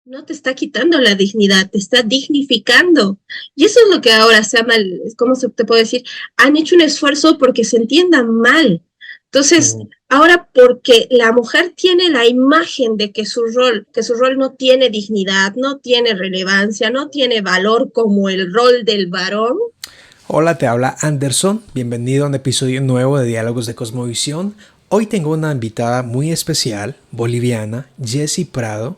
no te está quitando la dignidad, te está dignificando. Y eso es lo que ahora se llama, ¿cómo se te puede decir? Han hecho un esfuerzo porque se entiendan mal. Entonces, Mm. ahora porque la mujer tiene la imagen de que su rol no tiene dignidad, no tiene relevancia, no tiene valor como el rol del varón. Hola, te habla Anderson. Bienvenido a un episodio nuevo de Diálogos de Cosmovisión. Hoy tengo una invitada muy especial, boliviana, Jessie Prado,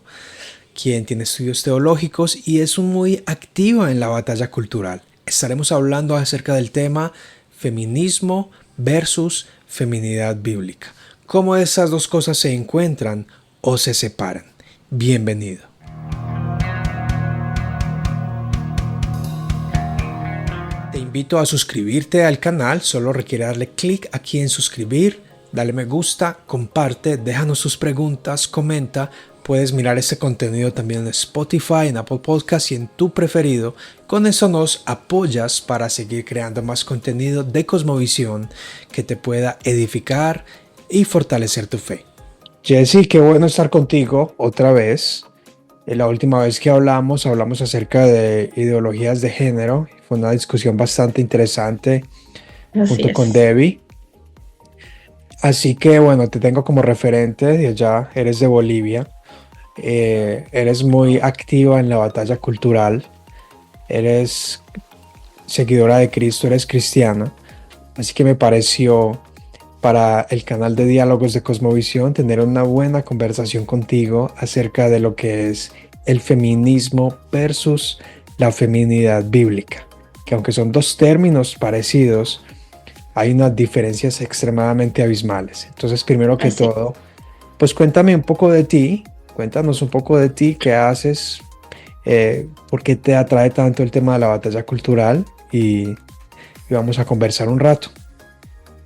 quien tiene estudios teológicos y es muy activa en la batalla cultural. Estaremos hablando acerca del tema feminismo versus feminidad bíblica. Cómo esas dos cosas se encuentran o se separan. Bienvenido. Te invito a suscribirte al canal, solo requiere darle clic aquí en suscribir, dale me gusta, comparte, déjanos sus preguntas, comenta. Puedes mirar este contenido también en Spotify, en Apple Podcasts y en tu preferido. Con eso nos apoyas para seguir creando más contenido de Cosmovisión que te pueda edificar y fortalecer tu fe. Jessy, qué bueno estar contigo otra vez. La última vez que hablamos acerca de ideologías de género. Fue una discusión bastante interesante Así junto con es. Debbie. Así que bueno, te tengo como referente de allá, eres de Bolivia, eres muy activa en la batalla cultural, eres seguidora de Cristo, eres cristiana. Así que me pareció para el canal de diálogos de Cosmovisión tener una buena conversación contigo acerca de lo que es el feminismo versus la feminidad bíblica, que aunque son dos términos parecidos, hay unas diferencias extremadamente abismales. Entonces, primero que Así. todo, pues cuéntanos un poco de ti, qué haces, por qué te atrae tanto el tema de la batalla cultural y vamos a conversar un rato.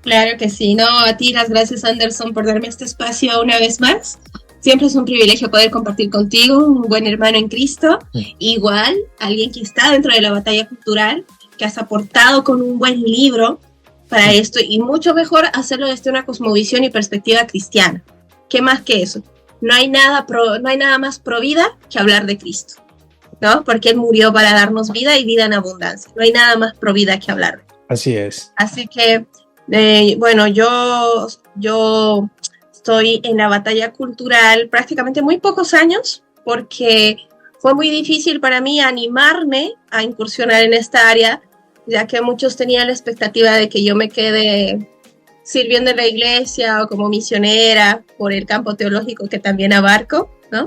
Claro que sí, no, a ti las gracias Anderson por darme este espacio una vez más. Siempre es un privilegio poder compartir contigo, un buen hermano en Cristo, igual alguien que está dentro de la batalla cultural, que has aportado con un buen libro para esto y mucho mejor hacerlo desde una cosmovisión y perspectiva cristiana. ¿Qué más que eso? No hay nada más pro vida que hablar de Cristo, ¿no? Porque Él murió para darnos vida y vida en abundancia. No hay nada más pro vida que hablar. Así es. Así que, bueno, yo estoy en la batalla cultural prácticamente muy pocos años porque fue muy difícil para mí animarme a incursionar en esta área, ya que muchos tenían la expectativa de que yo me quede sirviendo en la iglesia o como misionera por el campo teológico que también abarco, ¿no?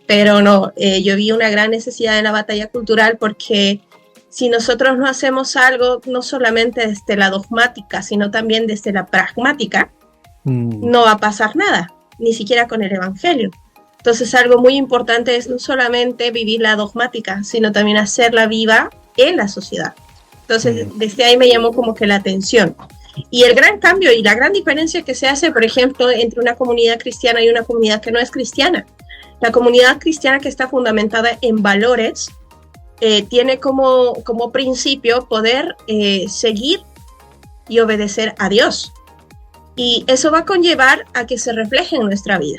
Pero no, yo vi una gran necesidad en la batalla cultural porque si nosotros no hacemos algo, no solamente desde la dogmática, sino también desde la pragmática, Mm, no va a pasar nada, ni siquiera con el Evangelio. Entonces, algo muy importante es no solamente vivir la dogmática, sino también hacerla viva en la sociedad. Entonces, mm, desde ahí me llamó como que la atención. Y el gran cambio y la gran diferencia que se hace, por ejemplo, entre una comunidad cristiana y una comunidad que no es cristiana. La comunidad cristiana que está fundamentada en valores tiene como principio poder seguir y obedecer a Dios. Y eso va a conllevar a que se refleje en nuestra vida.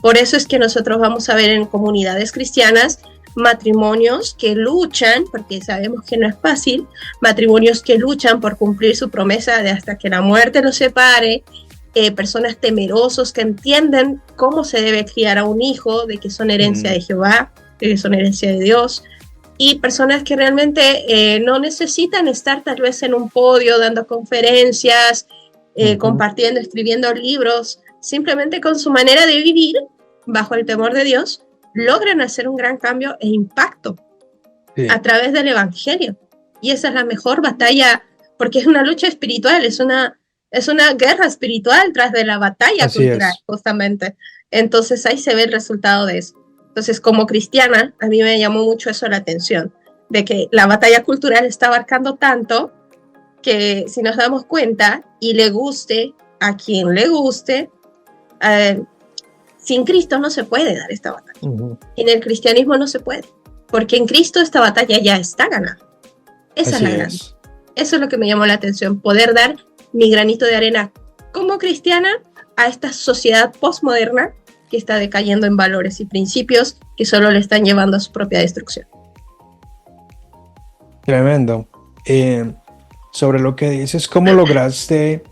Por eso es que nosotros vamos a ver en comunidades cristianas matrimonios que luchan, porque sabemos que no es fácil, matrimonios que luchan por cumplir su promesa de hasta que la muerte los separe, personas temerosos que entienden cómo se debe criar a un hijo, de que son herencia mm, de Jehová, de que son herencia de Dios, y personas que realmente no necesitan estar tal vez en un podio dando conferencias, ujú. compartiendo, escribiendo libros, simplemente con su manera de vivir bajo el temor de Dios, logran hacer un gran cambio e impacto a Sí, través del Evangelio. Y esa es la mejor batalla, porque es una lucha espiritual, es una guerra espiritual tras de la batalla así cultural, es. justamente. Entonces ahí se ve el resultado de eso. Entonces, como cristiana, a mí me llamó mucho eso la atención, de que la batalla cultural está abarcando tanto que si nos damos cuenta y le guste a quien le guste, eh, sin Cristo no se puede dar esta batalla. Ujú. En el cristianismo no se puede, porque en Cristo esta batalla ya está ganada. Esa es Así la grande. es. Eso es lo que me llamó la atención, poder dar mi granito de arena como cristiana a esta sociedad postmoderna que está decayendo en valores y principios que solo le están llevando a su propia destrucción. Tremendo. Sobre lo que dices, ¿cómo lograste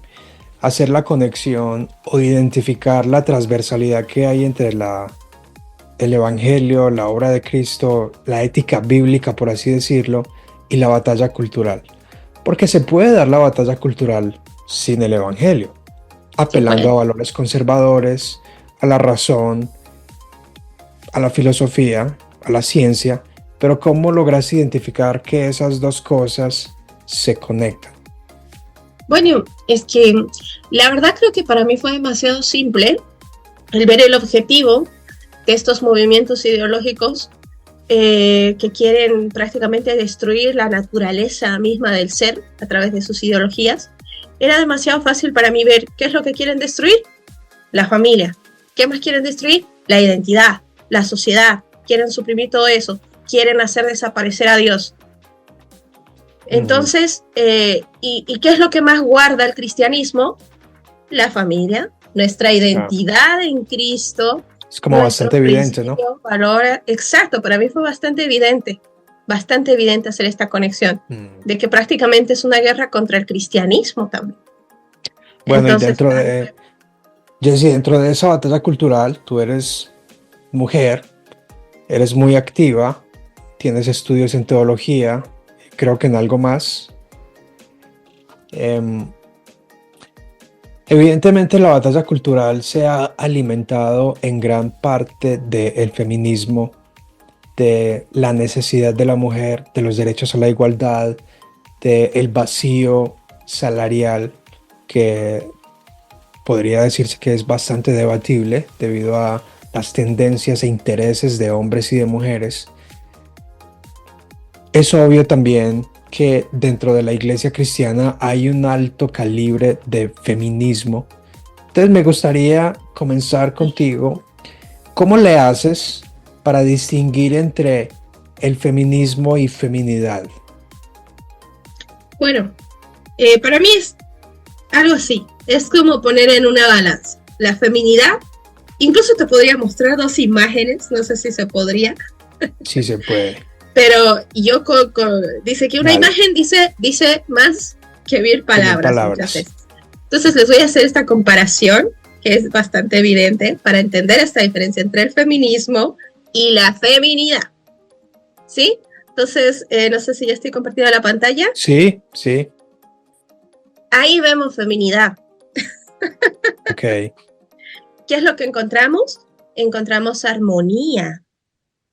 hacer la conexión o identificar la transversalidad que hay entre el Evangelio, la obra de Cristo, la ética bíblica, por así decirlo, y la batalla cultural? Porque se puede dar la batalla cultural sin el Evangelio, apelando a valores conservadores, a la razón, a la filosofía, a la ciencia, pero ¿cómo logras identificar que esas dos cosas se conectan? Bueno, es que la verdad creo que para mí fue demasiado simple el ver el objetivo de estos movimientos ideológicos que quieren prácticamente destruir la naturaleza misma del ser a través de sus ideologías. Era demasiado fácil para mí ver qué es lo que quieren destruir. La familia. ¿Qué más quieren destruir? La identidad, la sociedad. Quieren suprimir todo eso. Quieren hacer desaparecer a Dios. Entonces, ¿y qué es lo que más guarda el cristianismo? La familia, nuestra identidad en Cristo. Es como bastante evidente, ¿no? Valor, exacto, para mí fue bastante evidente hacer esta conexión, de que prácticamente es una guerra contra el cristianismo también. Bueno, entonces, Jessie, dentro de esa batalla cultural, tú eres mujer, eres muy activa, tienes estudios en teología, creo que en algo más. Evidentemente la batalla cultural se ha alimentado en gran parte del feminismo, de la necesidad de la mujer, de los derechos a la igualdad, del vacío salarial, que podría decirse que es bastante debatible debido a las tendencias e intereses de hombres y de mujeres. Es obvio también que dentro de la iglesia cristiana hay un alto calibre de feminismo. Entonces me gustaría comenzar contigo. ¿Cómo le haces para distinguir entre el feminismo y feminidad? Bueno, para mí es algo así. Es como poner en una balanza la feminidad. Incluso te podría mostrar dos imágenes. No sé si se podría. Sí se puede. Pero yo dice que una imagen dice más que mil palabras. Muchas veces. Entonces les voy a hacer esta comparación, que es bastante evidente, para entender esta diferencia entre el feminismo y la feminidad. ¿Sí? Entonces, no sé si ya estoy compartiendo la pantalla. Sí, sí. Ahí vemos feminidad. Ok. ¿Qué es lo que encontramos? Encontramos armonía,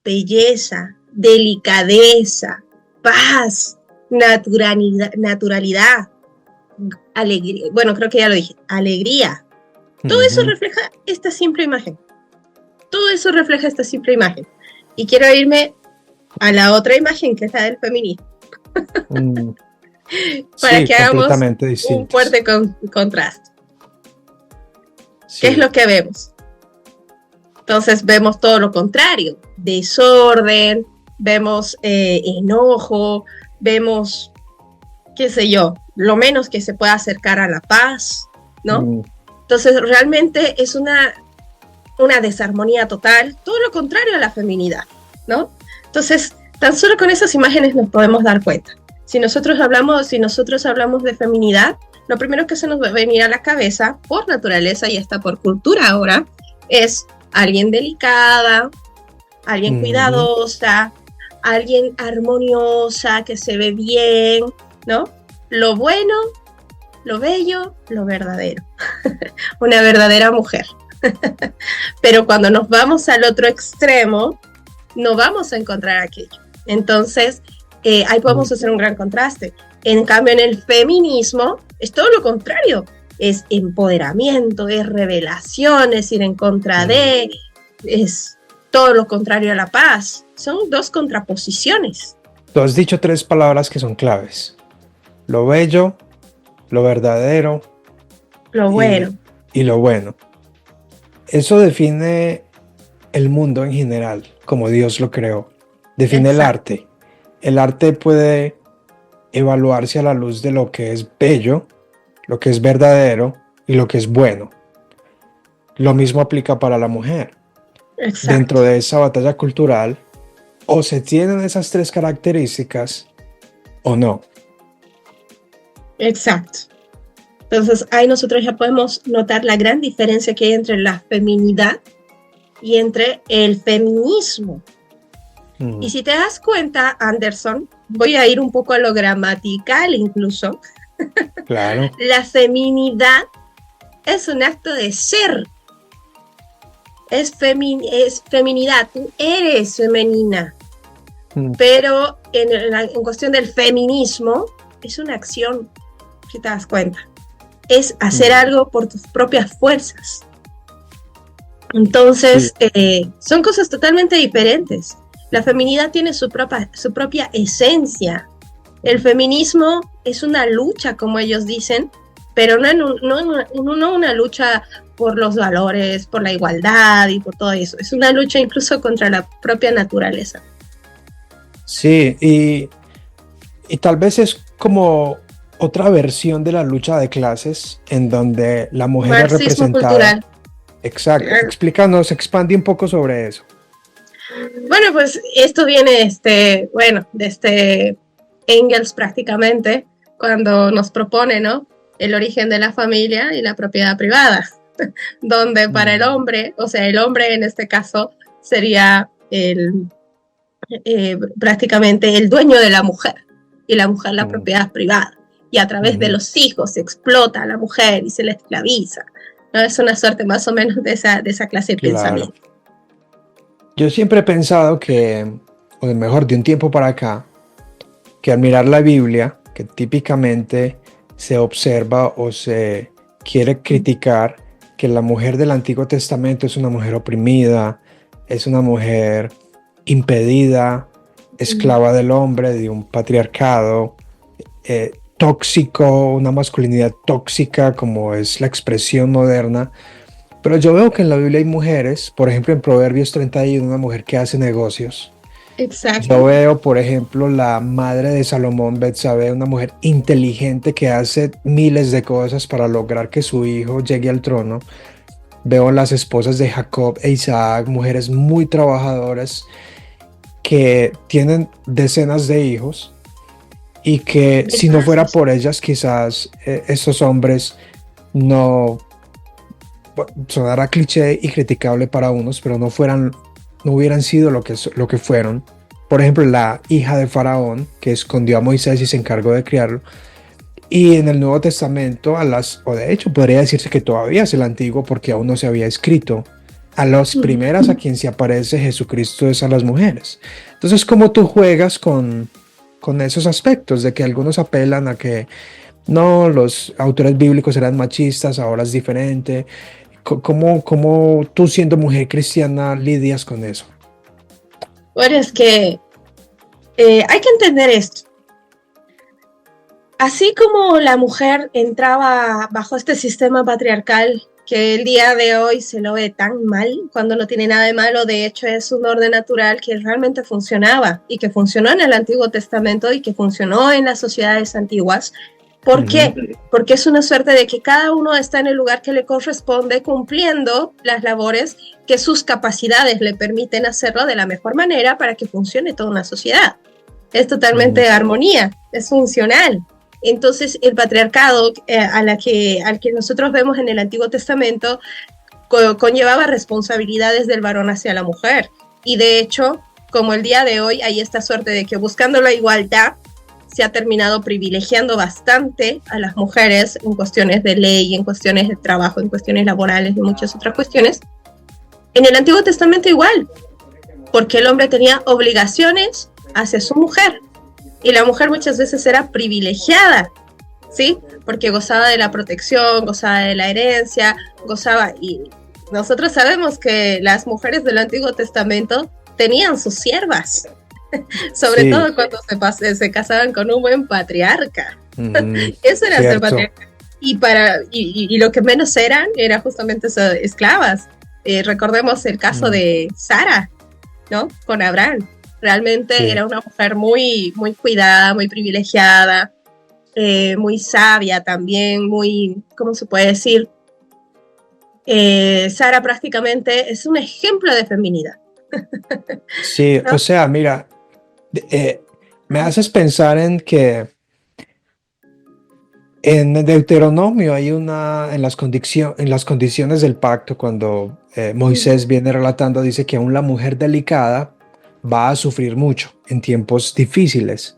belleza, delicadeza, paz, naturalidad, alegría. Bueno, creo que ya lo dije, alegría. Todo eso refleja esta simple imagen. Todo eso refleja esta simple imagen. Y quiero irme a la otra imagen, que es la del feminismo. Para que hagamos un fuerte contraste. Sí. ¿Qué es lo que vemos? Entonces vemos todo lo contrario, desorden, vemos enojo, vemos, qué sé yo, lo menos que se pueda acercar a la paz, ¿no? Entonces realmente es una desarmonía total, todo lo contrario a la feminidad, ¿no? Entonces, tan solo con esas imágenes nos podemos dar cuenta. Si nosotros hablamos de feminidad, lo primero que se nos va a venir a la cabeza, por naturaleza y hasta por cultura ahora, es alguien delicada, alguien cuidadosa, alguien armoniosa, que se ve bien, ¿no? Lo bueno, lo bello, lo verdadero. Una verdadera mujer. Pero cuando nos vamos al otro extremo, no vamos a encontrar aquello. Entonces, ahí podemos hacer un gran contraste. En cambio, en el feminismo es todo lo contrario. Es empoderamiento, es revelación, es ir en contra de, es todo lo contrario a la paz. Son dos contraposiciones. Tú has dicho tres palabras que son claves. Lo bello, lo verdadero, lo bueno. Y lo bueno. Eso define el mundo en general, como Dios lo creó. Define el arte. El arte puede evaluarse a la luz de lo que es bello, lo que es verdadero y lo que es bueno. Lo mismo aplica para la mujer. dentro Exacto, de esa batalla cultural, o se tienen esas tres características o no. exacto. Entonces, ahí nosotros ya podemos notar la gran diferencia que hay entre la feminidad y entre el feminismo. Y Mm, si te das cuenta, Anderson, voy a ir un poco a lo gramatical incluso, claro. la feminidad es un acto de ser, es feminidad, tú eres femenina, Mm, pero en cuestión del feminismo es una acción, si te das cuenta, es hacer mm, algo por tus propias fuerzas. sí, Entonces, son cosas totalmente diferentes. La feminidad tiene su propia esencia. El feminismo es una lucha, como ellos dicen, pero no una lucha por los valores, por la igualdad y por todo eso. Es una lucha incluso contra la propia naturaleza. sí, y tal vez es como otra versión de la lucha de clases en donde la mujer es Marxismo representada. cultural. Exacto, Claro. explícanos, expande un poco sobre eso. Bueno, pues esto viene, bueno, de Engels prácticamente, cuando nos propone, ¿no? El origen de la familia y la propiedad privada, donde para el Mm, hombre, o sea, el hombre en este caso sería prácticamente el dueño de la mujer y la mujer la mm, propiedad privada. Y a través de mm, los hijos se explota a la mujer y se la esclaviza. ¿No? Es una suerte más o menos de esa clase de claro. pensamiento. Yo siempre he pensado que, o mejor, de un tiempo para acá, que al mirar la Biblia, que típicamente se observa o se quiere criticar que la mujer del Antiguo Testamento es una mujer oprimida, es una mujer impedida, esclava del hombre, de un patriarcado tóxico, una masculinidad tóxica como es la expresión moderna. Pero yo veo que en la Biblia hay mujeres, por ejemplo en Proverbios 31, una mujer que hace negocios. Yo Exacto. veo, por ejemplo, la madre de Salomón, Betsabé, una mujer inteligente que hace miles de cosas para lograr que su hijo llegue al trono. Veo las esposas de Jacob e Isaac, mujeres muy trabajadoras que tienen decenas de hijos y que si no fuera Gracias. por ellas, quizás esos hombres no, bueno, sonará cliché y criticable para unos, pero no hubieran sido lo que fueron. Por ejemplo, la hija de Faraón, que escondió a Moisés y se encargó de criarlo. Y en el Nuevo Testamento, o de hecho podría decirse que todavía es el Antiguo porque aún no se había escrito. A las primeras a quien se aparece Jesucristo es a las mujeres. Entonces, ¿cómo tú juegas con esos aspectos de que algunos apelan a que no, los autores bíblicos eran machistas, ahora es diferente? ¿Cómo tú siendo mujer cristiana lidias con eso? Bueno, es que hay que entender esto. Así como la mujer entraba bajo este sistema patriarcal que el día de hoy se lo ve tan mal, cuando no tiene nada de malo, de hecho es un orden natural que realmente funcionaba y que funcionó en el Antiguo Testamento y que funcionó en las sociedades antiguas. ¿Por Ujú, qué? Porque es una suerte de que cada uno está en el lugar que le corresponde cumpliendo las labores que sus capacidades le permiten hacerlo de la mejor manera para que funcione toda una sociedad. Es totalmente ujú, de armonía, es funcional. Entonces, el patriarcado al que nosotros vemos en el Antiguo Testamento conllevaba responsabilidades del varón hacia la mujer. Y de hecho, como el día de hoy hay esta suerte de que buscando la igualdad se ha terminado privilegiando bastante a las mujeres en cuestiones de ley, en cuestiones de trabajo, en cuestiones laborales y muchas otras cuestiones. En el Antiguo Testamento igual, porque el hombre tenía obligaciones hacia su mujer y la mujer muchas veces era privilegiada, ¿sí? Porque gozaba de la protección, gozaba de la herencia, gozaba, y nosotros sabemos que las mujeres del Antiguo Testamento tenían sus siervas, sobre sí, todo cuando se casaban con un buen patriarca. ujú, Eso era ser cierto. patriarca. Y lo que menos eran era justamente esclavas. Recordemos el caso Mm, de Sara, ¿no? Con Abraham. Realmente sí, era una mujer muy, muy cuidada, muy privilegiada, muy sabia también, muy, ¿cómo se puede decir? Sara prácticamente es un ejemplo de feminidad. Sí, ¿No? o sea, mira, me haces pensar en que en Deuteronomio hay en en las condiciones del pacto, cuando Moisés Ujú. viene relatando, dice que aún la mujer delicada va a sufrir mucho en tiempos difíciles.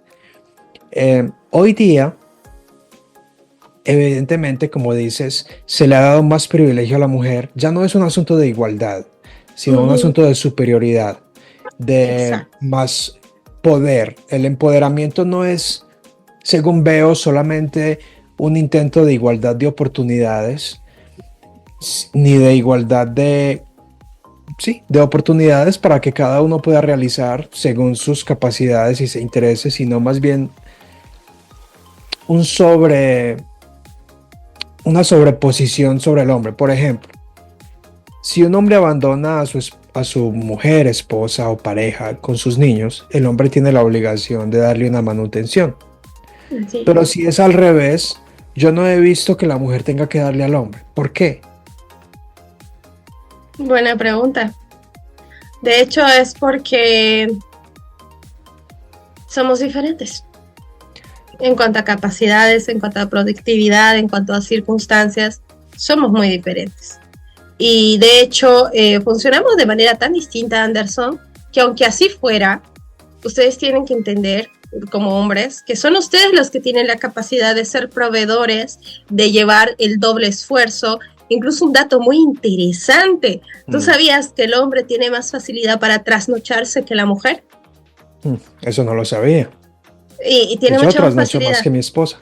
Hoy día, evidentemente, como dices, se le ha dado más privilegio a la mujer. Ya no es un asunto de igualdad, sino un Ujú. asunto de superioridad, de Exacto. más poder. El empoderamiento no es, según veo, solamente un intento de igualdad de oportunidades, ni de igualdad de, sí, de oportunidades para que cada uno pueda realizar según sus capacidades y sus intereses, sino más bien un sobre, una sobreposición sobre el hombre. Por ejemplo, si un hombre abandona a su mujer, esposa o pareja con sus niños, el hombre tiene la obligación de darle una manutención. Sí. Pero si es al revés, yo no he visto que la mujer tenga que darle al hombre. ¿Por qué? Buena pregunta. De hecho, es porque somos diferentes en cuanto a capacidades, en cuanto a productividad, en cuanto a circunstancias. Somos muy diferentes. Y de hecho, funcionamos de manera tan distinta, Anderson, que aunque así fuera, ustedes tienen que entender como hombres que son ustedes los que tienen la capacidad de ser proveedores, de llevar el doble esfuerzo. Incluso un dato muy interesante. ¿Tú Mm, sabías que el hombre tiene más facilidad para trasnocharse que la mujer? eso no lo sabía. Y Y tiene yo mucha más trasnocho más facilidad. que mi esposa.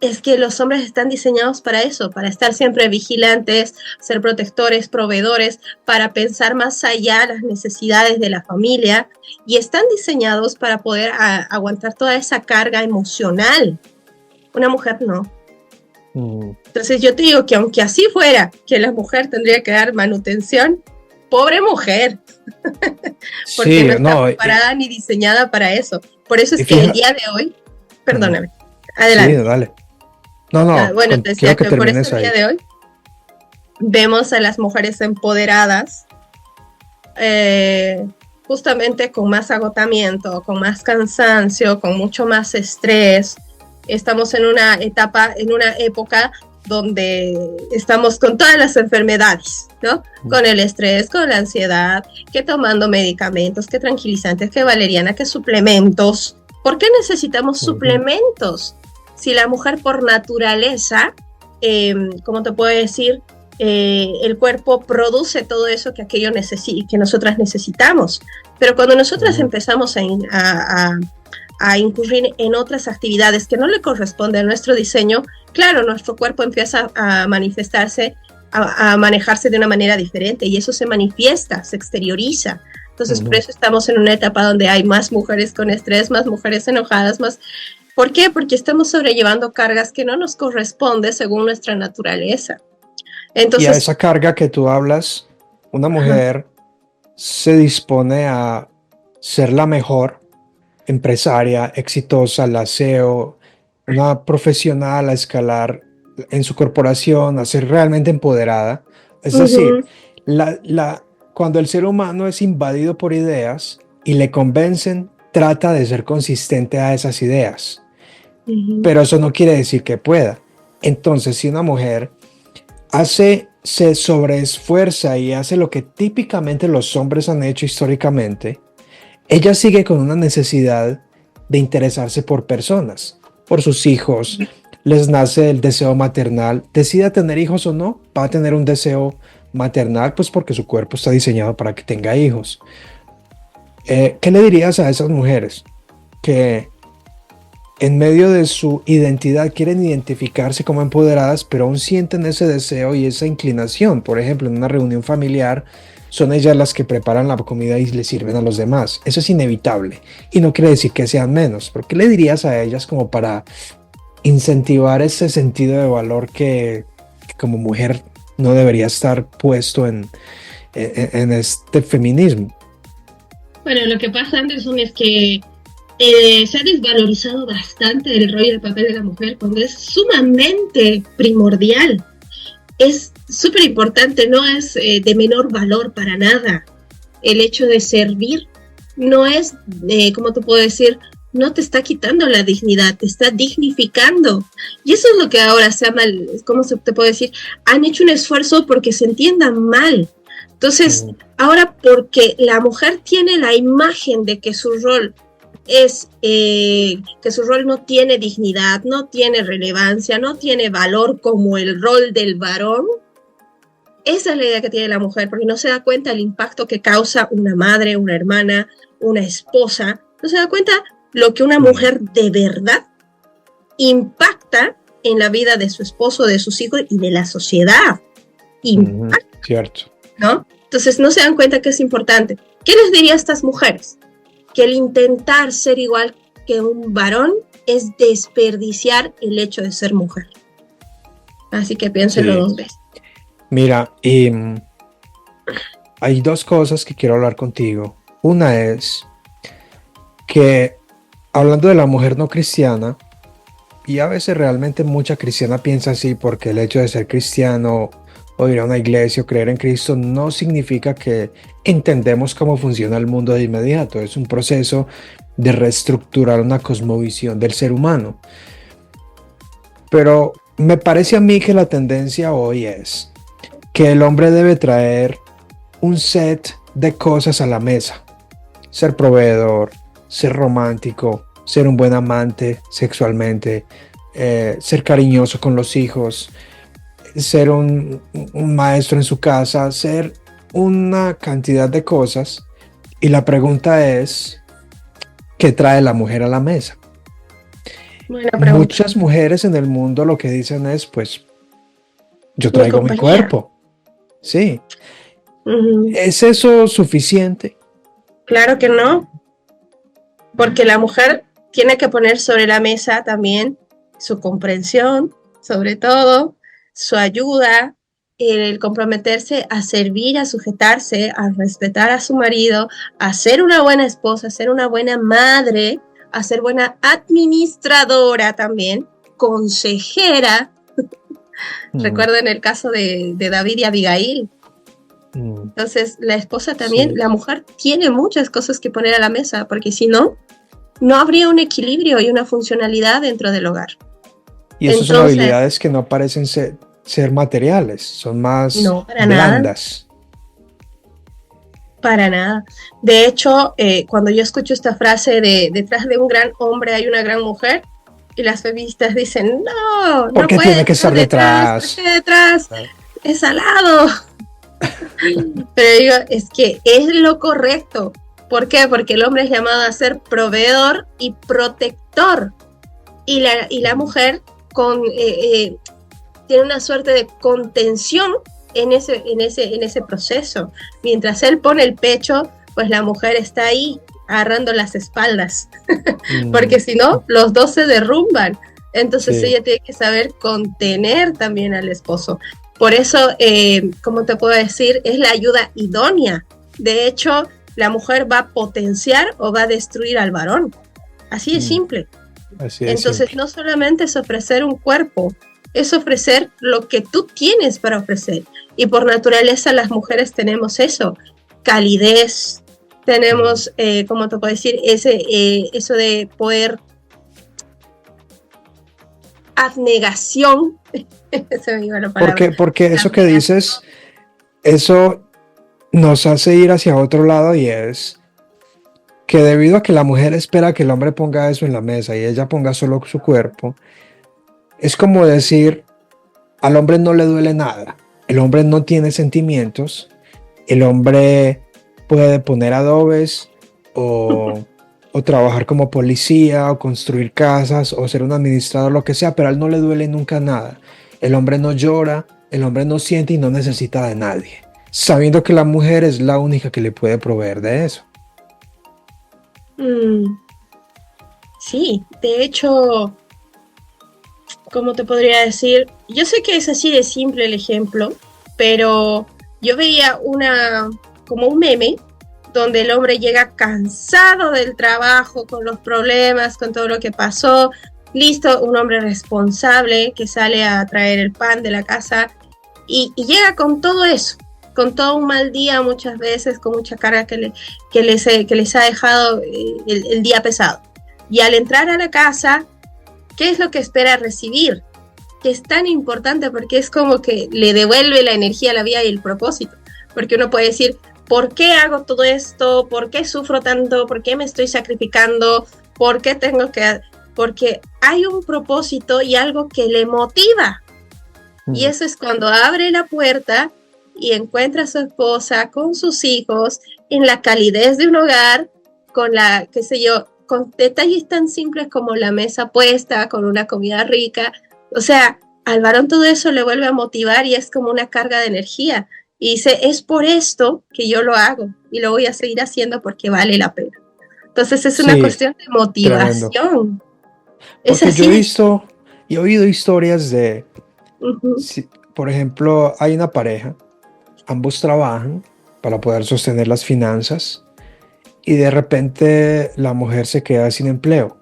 Es que los hombres están diseñados para eso, para estar siempre vigilantes, ser protectores, proveedores, para pensar más allá las necesidades de la familia y están diseñados para poder aguantar toda esa carga emocional. Una mujer no. Mm, Entonces yo te digo que aunque así fuera, que la mujer tendría que dar manutención, pobre mujer, porque sí, no está no, preparada ni diseñada para eso. Por eso y es que el fíjate, día de hoy, perdóname, sí, adelante. dale. No, no, Bueno, te quiero decía que que por eso termines el día ahí. de hoy vemos a las mujeres empoderadas, eh, justamente con más agotamiento, con más cansancio, con mucho más estrés. Estamos en una etapa, en una época donde estamos con todas las enfermedades, ¿no? Con el estrés, con la ansiedad, que tomando medicamentos, que tranquilizantes, que valeriana, que suplementos. ¿Por qué necesitamos Ujú, suplementos? Si la mujer por naturaleza, ¿cómo te puedo decir? El cuerpo produce todo eso que aquello que nosotras necesitamos. Pero cuando nosotras ujú, empezamos a incurrir en otras actividades que no le corresponden a nuestro diseño, claro, nuestro cuerpo empieza a manifestarse, a manejarse de una manera diferente y eso se manifiesta, se exterioriza. Entonces, por ujú. eso estamos en una etapa donde hay más mujeres con estrés, más mujeres enojadas, más. ¿Por qué? Porque estamos sobrellevando cargas que no nos corresponden según nuestra naturaleza. Y a Entonces, esa carga que tú hablas, una ajá, mujer se dispone a ser la mejor empresaria, exitosa, la CEO, una profesional a escalar en su corporación, a ser realmente empoderada. Es decir, uh-huh, cuando el ser humano es invadido por ideas y le convencen, trata de ser consistente a esas ideas. uh-huh, Pero eso no quiere decir que pueda. Entonces, si una mujer se sobreesfuerza y hace lo que típicamente los hombres han hecho históricamente, ella sigue con una necesidad de interesarse por personas, por sus hijos, les nace el deseo maternal, decida tener hijos o no, va a tener un deseo maternal, pues porque su cuerpo está diseñado para que tenga hijos. ¿Qué le dirías a esas mujeres que en medio de su identidad quieren identificarse como empoderadas, pero aún sienten ese deseo y esa inclinación? Por ejemplo, en una reunión familiar, son ellas las que preparan la comida y le sirven a los demás. Eso es inevitable y no quiere decir que sean menos. ¿Pero qué le dirías a ellas como para incentivar ese sentido de valor que como mujer no debería estar puesto en este feminismo? bueno, lo que pasa, Anderson, es que se ha desvalorizado bastante el rol y el papel de la mujer cuando es sumamente primordial. es súper importante, no es de menor valor para nada. El hecho de servir no es, ¿cómo te puedo decir? No te está quitando la dignidad, te está dignificando. Y eso es lo que ahora se llama, ¿cómo se te puede decir? Han hecho un esfuerzo porque se entiendan mal. Entonces, ahora porque la mujer tiene la imagen de que su rol es, que su rol no tiene dignidad, no tiene relevancia, no tiene valor como el rol del varón, esa es la idea que tiene la mujer, porque no se da cuenta del impacto que causa una madre, una hermana, una esposa. No se da cuenta lo que una mujer de verdad impacta en la vida de su esposo, de sus hijos y de la sociedad. Cierto. ¿No? Entonces no se dan cuenta que es importante. ¿Qué les diría a estas mujeres? Que el intentar ser igual que un varón es desperdiciar el hecho de ser mujer. Así que piénsenlo dos veces. Mira, hay dos cosas que quiero hablar contigo. Una es que, hablando de la mujer no cristiana, y a veces realmente mucha cristiana piensa así, porque el hecho de ser cristiano o ir a una iglesia o creer en Cristo no significa que entendemos cómo funciona el mundo de inmediato. Es un proceso de reestructurar una cosmovisión del ser humano. Pero me parece a mí que la tendencia hoy es que el hombre debe traer un set de cosas a la mesa. Ser proveedor, ser romántico, ser un buen amante sexualmente, ser cariñoso con los hijos, ser un maestro en su casa, ser una cantidad de cosas. Y la pregunta es, ¿qué trae la mujer a la mesa? Muchas mujeres en el mundo lo que dicen es, pues, yo traigo mi cuerpo. Sí. ¿Es eso suficiente? Claro que no, porque la mujer tiene que poner sobre la mesa también su comprensión, sobre todo, su ayuda, el comprometerse a servir, a sujetarse, a respetar a su marido, a ser una buena esposa, a ser una buena madre, a ser buena administradora también, consejera. Recuerden el caso de David y Abigail. Entonces, la esposa también, la mujer tiene muchas cosas que poner a la mesa, porque si no, no habría un equilibrio y una funcionalidad dentro del hogar. Y esas son habilidades que no parecen ser materiales, son más blandas. Para nada. De hecho, cuando yo escucho esta frase de detrás de un gran hombre hay una gran mujer, y las feministas dicen, no, ¿por qué tiene que estar detrás? ¿Por qué detrás? Es al lado. Pero digo, es que es lo correcto. ¿Por qué? Porque el hombre es llamado a ser proveedor y protector. Y la mujer tiene una suerte de contención en ese proceso. Mientras él pone el pecho, pues la mujer está ahí agarrando las espaldas, porque si no, los dos se derrumban. Entonces ella tiene que saber contener también al esposo. Por eso, ¿cómo te puedo decir? Es la ayuda idónea. De hecho, la mujer va a potenciar o va a destruir al varón. Así de simple. Así de Entonces, simple. no solamente es ofrecer un cuerpo, es ofrecer lo que tú tienes para ofrecer. Y por naturaleza las mujeres tenemos eso, calidez, tenemos, ¿cómo te puedo decir? Eso de poder, abnegación. Se me iba la palabra. Porque eso que dices, eso nos hace ir hacia otro lado, y es que debido a que la mujer espera que el hombre ponga eso en la mesa y ella ponga solo su cuerpo, es como decir, al hombre no le duele nada, el hombre no tiene sentimientos, el hombre puede poner adobes o trabajar como policía o construir casas o ser un administrador, lo que sea, pero a él no le duele nunca nada. El hombre no llora, el hombre no siente y no necesita de nadie, sabiendo que la mujer es la única que le puede proveer de eso. Sí, de hecho, ¿cómo te podría decir? Yo sé que es así de simple el ejemplo, pero yo veía como un meme donde el hombre llega cansado del trabajo, con los problemas, con todo lo que pasó, listo, un hombre responsable que sale a traer el pan de la casa, y llega con todo eso, con todo un mal día muchas veces, con mucha carga que les ha dejado el día pesado. Y al entrar a la casa, ¿qué es lo que espera recibir? Que es tan importante porque es como que le devuelve la energía, la vida y el propósito. Porque uno puede decir, ¿por qué hago todo esto? ¿Por qué sufro tanto? ¿Por qué me estoy sacrificando? ¿Por qué tengo que...? Porque hay un propósito y algo que le motiva. Y eso es cuando abre la puerta y encuentra a su esposa con sus hijos en la calidez de un hogar, con la, qué sé yo, con detalles tan simples como la mesa puesta, con una comida rica. O sea, al varón todo eso le vuelve a motivar y es como una carga de energía. Y dice, es por esto que yo lo hago y lo voy a seguir haciendo porque vale la pena. Entonces es una cuestión de motivación. Tremendo. Es Porque así. yo he visto y he oído historias de, por ejemplo, hay una pareja, ambos trabajan para poder sostener las finanzas y de repente la mujer se queda sin empleo.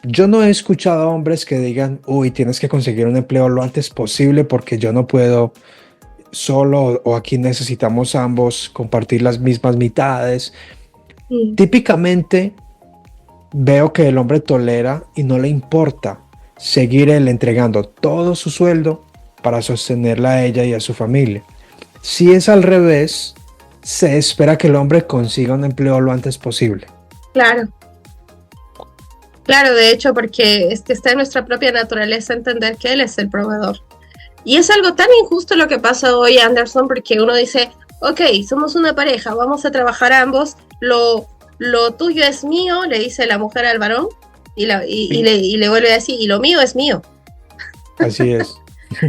Yo no he escuchado a hombres que digan, uy, tienes que conseguir un empleo lo antes posible porque yo no puedo solo o aquí necesitamos ambos compartir las mismas mitades. Típicamente veo que el hombre tolera y no le importa seguir él entregando todo su sueldo para sostenerla a ella y a su familia. Si es al revés, se espera que el hombre consiga un empleo lo antes posible. Claro. Claro, de hecho, porque es que está en nuestra propia naturaleza entender que él es el proveedor. Y es algo tan injusto lo que pasa hoy, Anderson, porque uno dice, ok, somos una pareja, vamos a trabajar ambos, lo tuyo es mío, le dice la mujer al varón, y le vuelve a decir, y lo mío es mío. Así es.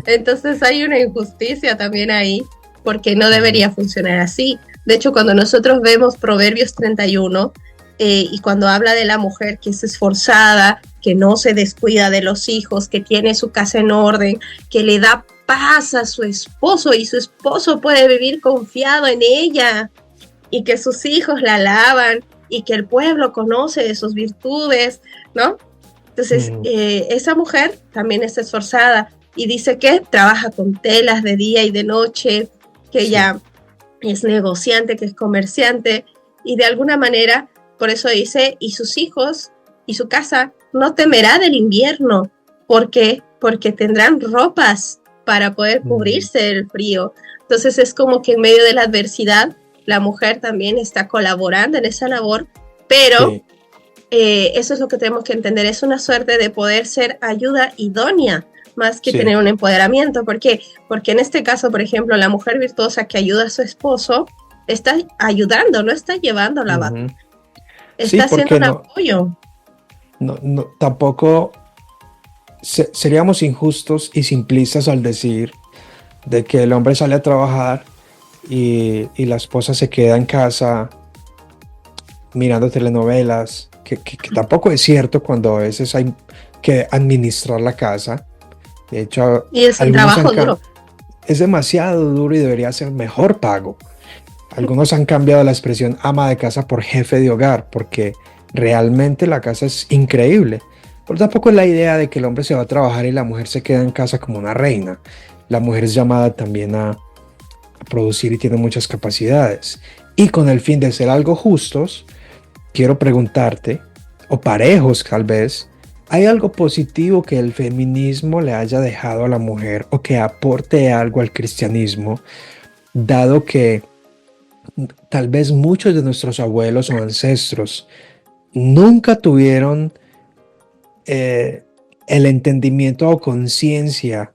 Entonces hay una injusticia también ahí, porque no debería funcionar así. De hecho, cuando nosotros vemos Proverbios 31, y cuando habla de la mujer que es esforzada, que no se descuida de los hijos, que tiene su casa en orden, que le da paz a su esposo y su esposo puede vivir confiado en ella y que sus hijos la alaban y que el pueblo conoce de sus virtudes, ¿no? Entonces, esa mujer también es esforzada y dice que trabaja con telas de día y de noche, que ella es negociante, que es comerciante y de alguna manera, por eso dice, y sus hijos y su casa no temerá del invierno. ¿Por qué? Porque tendrán ropas para poder cubrirse del frío. Entonces es como que en medio de la adversidad la mujer también está colaborando en esa labor, pero eso es lo que tenemos que entender, es una suerte de poder ser ayuda idónea más que tener un empoderamiento. ¿Por qué? Porque en este caso, por ejemplo, la mujer virtuosa que ayuda a su esposo está ayudando, no está llevando la batalla. Está haciendo un apoyo. No, tampoco seríamos injustos y simplistas al decir de que el hombre sale a trabajar y la esposa se queda en casa mirando telenovelas, que tampoco es cierto cuando a veces hay que administrar la casa. De hecho, y es un trabajo duro. Es demasiado duro y debería ser mejor pago. Algunos han cambiado la expresión ama de casa por jefe de hogar, porque realmente la casa es increíble. Pero tampoco es la idea de que el hombre se va a trabajar y la mujer se queda en casa como una reina. La mujer es llamada también a producir y tiene muchas capacidades. Y con el fin de ser algo justos, quiero preguntarte, o parejos tal vez, ¿hay algo positivo que el feminismo le haya dejado a la mujer o que aporte algo al cristianismo, dado que tal vez muchos de nuestros abuelos o ancestros nunca tuvieron el entendimiento o conciencia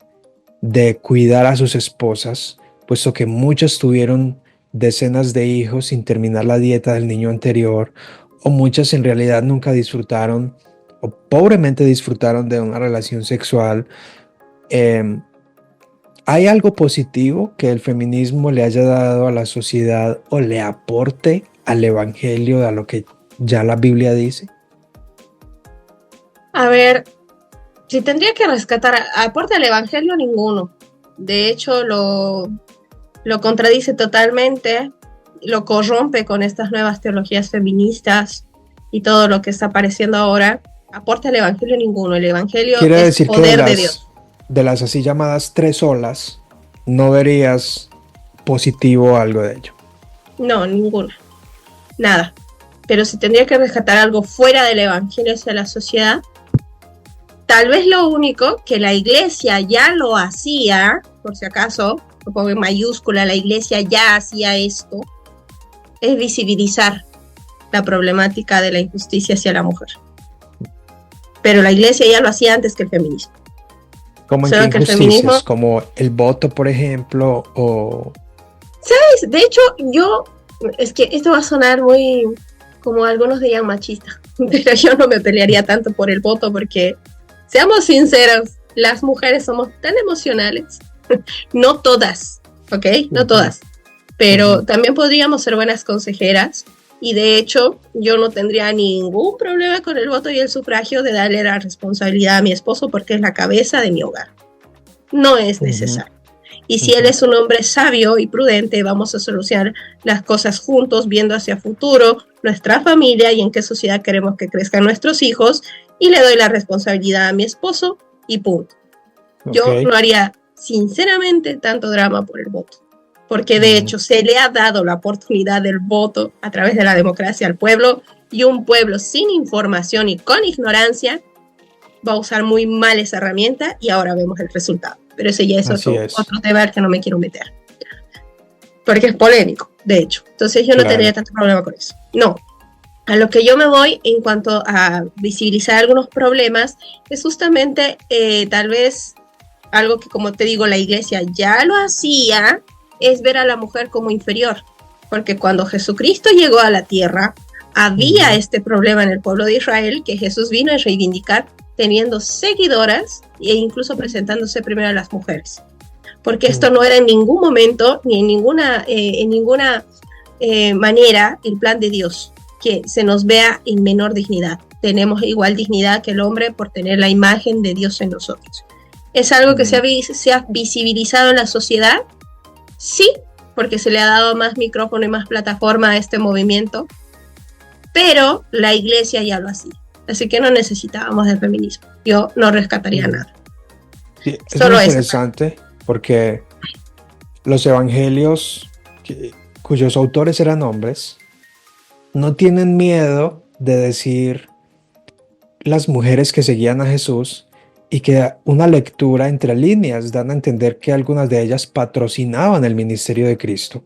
de cuidar a sus esposas, puesto que muchas tuvieron decenas de hijos sin terminar la dieta del niño anterior, o muchas en realidad nunca disfrutaron o pobremente disfrutaron de una relación sexual? ¿Hay algo positivo que el feminismo le haya dado a la sociedad o le aporte al evangelio, a lo que ya la Biblia dice? A ver, si tendría que rescatar aporte al evangelio, ninguno. De hecho, lo contradice totalmente, lo corrompe con estas nuevas teologías feministas y todo lo que está apareciendo ahora. Aporte al evangelio, ninguno. El evangelio es poder de Dios. de las así llamadas tres olas, no verías positivo algo de ello. No, ninguna. Nada. Pero si tendría que rescatar algo fuera del evangelio hacia la sociedad, tal vez lo único que la iglesia ya lo hacía, por si acaso, lo pongo en mayúscula, la iglesia ya hacía esto, es visibilizar la problemática de la injusticia hacia la mujer. Pero la iglesia ya lo hacía antes que el feminismo. ¿Cómo en qué injusticias? Feminismo, como el voto, por ejemplo, o... ¿Sabes? De hecho, es que esto va a sonar muy, como algunos dirían, machista, pero yo no me pelearía tanto por el voto porque, seamos sinceros, las mujeres somos tan emocionales, no todas, ¿ok? No todas, pero también podríamos ser buenas consejeras y de hecho yo no tendría ningún problema con el voto y el sufragio de darle la responsabilidad a mi esposo porque es la cabeza de mi hogar. No es necesario. Y si él es un hombre sabio y prudente, vamos a solucionar las cosas juntos, viendo hacia futuro, nuestra familia y en qué sociedad queremos que crezcan nuestros hijos, y le doy la responsabilidad a mi esposo y punto. Yo no haría, sinceramente, tanto drama por el voto, porque de hecho se le ha dado la oportunidad del voto a través de la democracia al pueblo, y un pueblo sin información y con ignorancia va a usar muy mal esa herramienta, y ahora vemos el resultado. Pero ese ya es otro tema al que no me quiero meter. Porque es polémico, de hecho. Entonces yo no tendría tanto problema con eso. No. A lo que yo me voy en cuanto a visibilizar algunos problemas es justamente tal vez algo que, como te digo, la iglesia ya lo hacía, es ver a la mujer como inferior. Porque cuando Jesucristo llegó a la tierra, había este problema en el pueblo de Israel que Jesús vino a reivindicar teniendo seguidoras e incluso presentándose primero a las mujeres. Porque esto no era en ningún momento ni en ninguna manera el plan de Dios, que se nos vea en menor dignidad. Tenemos igual dignidad que el hombre por tener la imagen de Dios en nosotros. ¿Es algo que se ha visibilizado en la sociedad? Sí, porque se le ha dado más micrófono y más plataforma a este movimiento, pero la iglesia ya lo hacía. Así que no necesitábamos del feminismo. Yo no rescataría nada. Sí, es muy interesante porque los evangelios cuyos autores eran hombres no tienen miedo de decir las mujeres que seguían a Jesús, y que una lectura entre líneas dan a entender que algunas de ellas patrocinaban el ministerio de Cristo.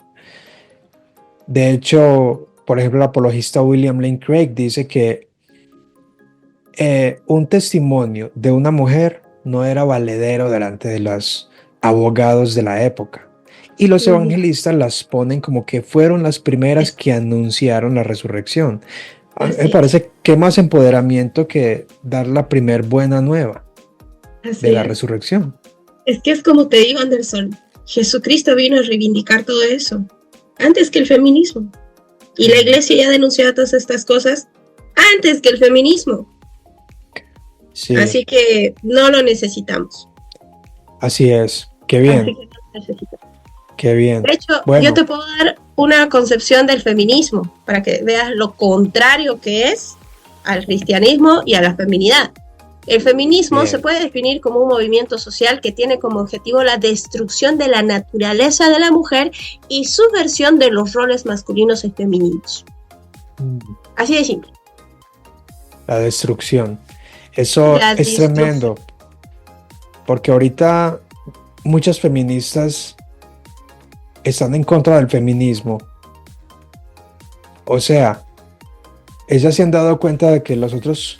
De hecho, por ejemplo, el apologista William Lane Craig dice que un testimonio de una mujer no era valedero delante de los abogados de la época, y los evangelistas las ponen como que fueron las primeras que anunciaron la resurrección. Me parece que más empoderamiento que dar la primer buena nueva de la resurrección. Es que es como te digo, Anderson, Jesucristo vino a reivindicar todo eso antes que el feminismo, y la iglesia ya denunció todas estas cosas antes que el feminismo. Sí. Así que no lo necesitamos. Así es, qué bien. Así que no lo necesitamos. Qué bien. De hecho, yo te puedo dar una concepción del feminismo para que veas lo contrario que es al cristianismo y a la feminidad. El feminismo se puede definir como un movimiento social que tiene como objetivo la destrucción de la naturaleza de la mujer y subversión de los roles masculinos y femeninos. Así de simple. La destrucción. Eso es tremendo, porque ahorita muchas feministas están en contra del feminismo. O sea, ellas se han dado cuenta de que las otras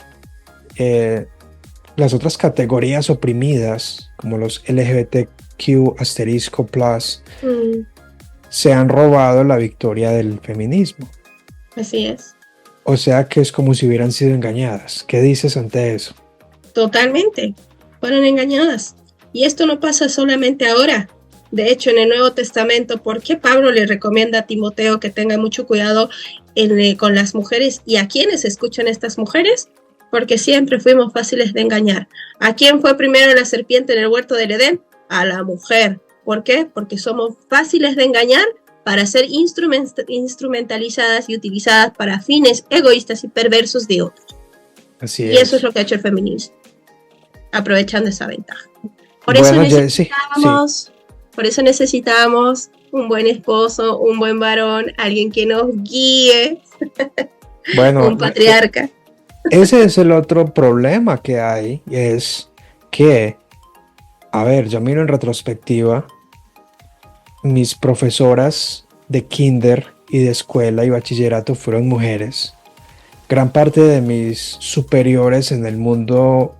categorías oprimidas, como los LGBTQ +, se han robado la victoria del feminismo. Así es. O sea que es como si hubieran sido engañadas. ¿Qué dices ante eso? Totalmente. Fueron engañadas. Y esto no pasa solamente ahora. De hecho, en el Nuevo Testamento, ¿por qué Pablo le recomienda a Timoteo que tenga mucho cuidado con las mujeres y a quienes escuchan estas mujeres? Porque siempre fuimos fáciles de engañar. ¿A quién fue primero la serpiente en el huerto del Edén? A la mujer. ¿Por qué? Porque somos fáciles de engañar para ser instrumentalizadas y utilizadas para fines egoístas y perversos de otros. Así es. Y eso es lo que ha hecho el feminismo, aprovechando esa ventaja. Por eso Bueno, Jesse, sí. por eso necesitamos un buen esposo, un buen varón, alguien que nos guíe, Bueno, un patriarca. ese es el otro problema que hay, es que, a ver, yo miro en retrospectiva, mis profesoras de kinder y de escuela y bachillerato fueron mujeres. Gran parte de mis superiores en el mundo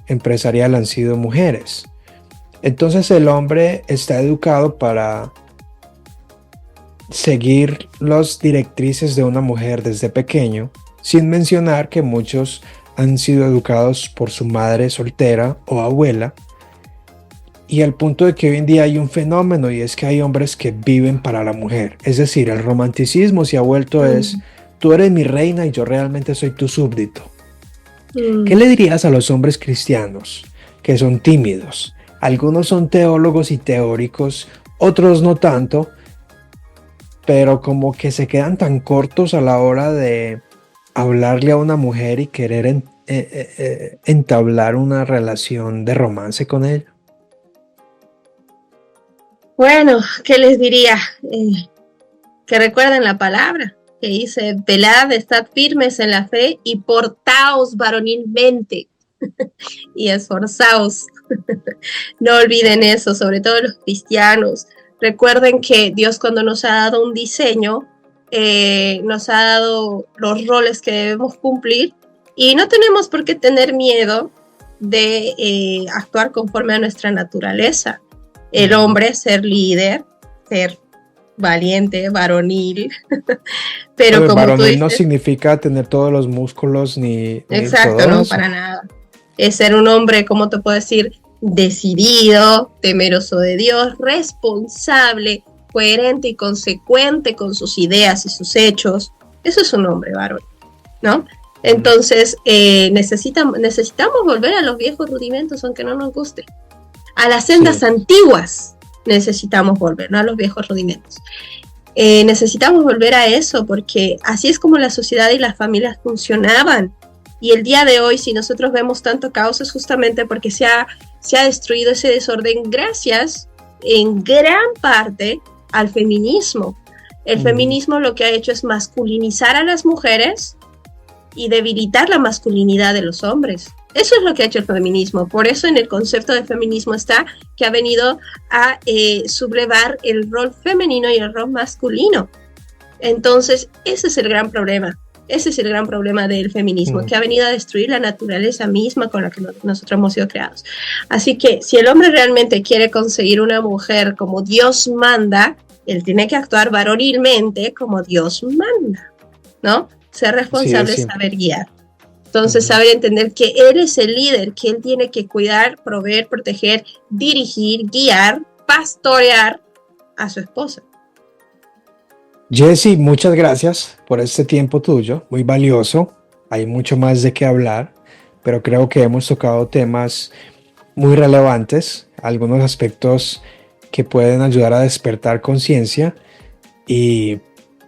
empresarial han sido mujeres. Entonces el hombre está educado para seguir las directrices de una mujer desde pequeño, sin mencionar que muchos han sido educados por su madre soltera o abuela, y al punto de que hoy en día hay un fenómeno, y es que hay hombres que viven para la mujer. Es decir, el romanticismo se ha vuelto es, tú eres mi reina y yo realmente soy tu súbdito. ¿Qué le dirías a los hombres cristianos que son tímidos? Algunos son teólogos y teóricos, otros no tanto, pero como que se quedan tan cortos a la hora de hablarle a una mujer y querer entablar una relación de romance con ella? Bueno, ¿qué les diría? Que recuerden la palabra que dice, velad, estad firmes en la fe y portaos varonilmente y esforzaos. No olviden eso, sobre todo los cristianos. Recuerden que Dios, cuando nos ha dado un diseño, nos ha dado los roles que debemos cumplir, y no tenemos por qué tener miedo de actuar conforme a nuestra naturaleza. El hombre, ser líder, ser valiente, varonil, pero como tú varonil dices, no significa tener todos los músculos ni exacto, todo no, eso. para nada. Es ser un hombre, ¿cómo te puedo decir? Decidido, temeroso de Dios, responsable, coherente y consecuente con sus ideas y sus hechos. Eso es un hombre varón, ¿no? Entonces, necesitamos volver a los viejos rudimentos, aunque no nos guste. A las sendas antiguas necesitamos volver, no a los viejos rudimentos. Necesitamos volver a eso, porque así es como la sociedad y las familias funcionaban. Y el día de hoy, si nosotros vemos tanto caos, es justamente porque se ha destruido ese desorden gracias, en gran parte, al feminismo. El feminismo lo que ha hecho es masculinizar a las mujeres y debilitar la masculinidad de los hombres. Eso es lo que ha hecho el feminismo. Por eso en el concepto de feminismo está que ha venido a sublevar el rol femenino y el rol masculino. Entonces, ese es el gran problema. Ese es el gran problema del feminismo, que ha venido a destruir la naturaleza misma con la que nosotros hemos sido creados. Así que si el hombre realmente quiere conseguir una mujer como Dios manda, él tiene que actuar varonilmente como Dios manda, ¿no? Ser responsable, sí, saber guiar. Entonces, saber entender que él es el líder, que él tiene que cuidar, proveer, proteger, dirigir, guiar, pastorear a su esposa. Jesse, muchas gracias por este tiempo tuyo, muy valioso. Hay mucho más de qué hablar, pero creo que hemos tocado temas muy relevantes, algunos aspectos que pueden ayudar a despertar conciencia. Y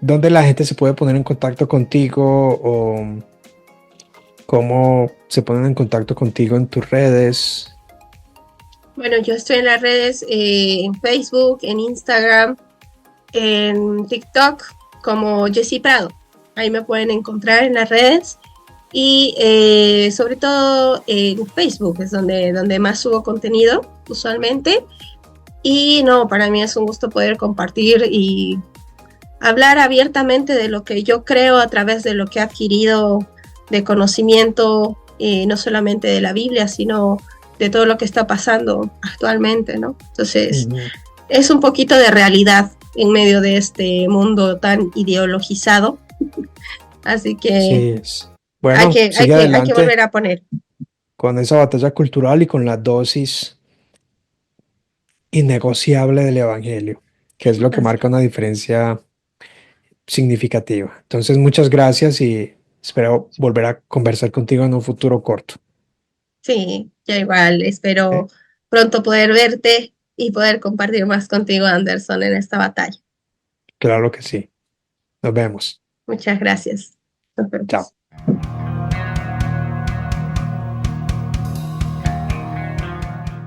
¿dónde la gente se puede poner en contacto contigo, o cómo se ponen en contacto contigo en tus redes? Bueno, yo estoy en las redes, en Facebook, en Instagram, en TikTok, como Jessy Prado. Ahí me pueden encontrar en las redes, y sobre todo en Facebook es donde más subo contenido usualmente. Y no, para mí es un gusto poder compartir y hablar abiertamente de lo que yo creo a través de lo que he adquirido de conocimiento, no solamente de la Biblia, sino de todo lo que está pasando actualmente, ¿no? Entonces, es un poquito de realidad en medio de este mundo tan ideologizado. Así que sí, bueno, hay que volver a poner. Con esa batalla cultural y con la dosis innegociable del Evangelio, que es lo que marca una diferencia significativa. Entonces, muchas gracias y espero volver a conversar contigo en un futuro corto. Sí, ya igual, espero pronto poder verte y poder compartir más contigo, Anderson, en esta batalla. Claro que sí. Nos vemos. Muchas gracias. Nos vemos. Chao.